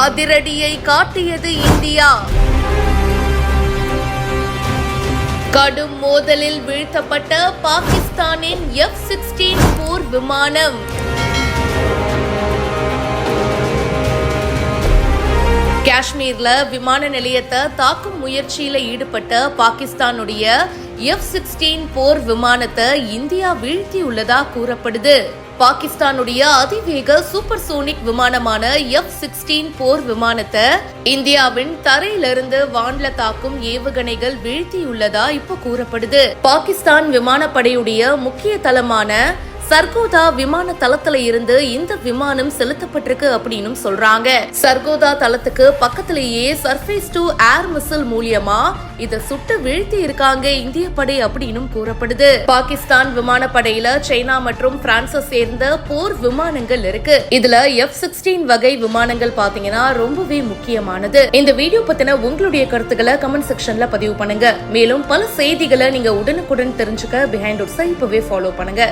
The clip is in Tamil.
அதிரடியை காட்டியது இந்தியா. கடும் மோதலில் வீழ்த்தப்பட்ட பாகிஸ்தானின் F-16 போர் விமானம். காஷ்மீர்ல விமான நிலையத்தை தாக்கும் முயற்சியில ஈடுபட்ட பாகிஸ்தானுடைய F-16 போர் விமானத்தை இந்தியா வீழ்த்தியுள்ளதா கூறப்படுது. பாகிஸ்தானுடைய அதிவேக சூப்பர்சோனிக் விமானமான F-16 போர் விமானத்தை இந்தியாவின் தரையிலிருந்து வான்ல தாக்கும் ஏவுகணைகள் வீழ்த்தியுள்ளதா இப்ப கூறப்படுது. பாகிஸ்தான் விமானப்படையுடைய முக்கிய தளமான சர்கோதா விமான தளத்துல இருந்து இந்த விமானம் செலுத்தப்பட்டிருக்கு அப்படின்னு சொல்றாங்க. சர்கோதா தளத்துக்கு பக்கத்திலேயே சர்ஃபேஸ் டு ஏர் மிசைல் மூலியமா இத சுட்டு வீழ்த்தி இருக்காங்க இந்திய படை அப்படின்னு கூறப்படுது. பாகிஸ்தான் விமானப்படையில சைனா மற்றும் பிரான்ஸை சேர்ந்த போர் விமானங்கள் இருக்கு. இதுல F-16 வகை விமானங்கள் பாத்தீங்கன்னா ரொம்பவே முக்கியமானது. இந்த வீடியோ பத்தின உங்களுடைய கருத்துக்களை கமெண்ட் செக்ஷன்ல பதிவு பண்ணுங்க. மேலும் பல செய்திகளை நீங்க உடனுக்குடன் தெரிஞ்சுக்க பிஹைண்ட் உட்ஸை இப்பவே ஃபாலோ பண்ணுங்க.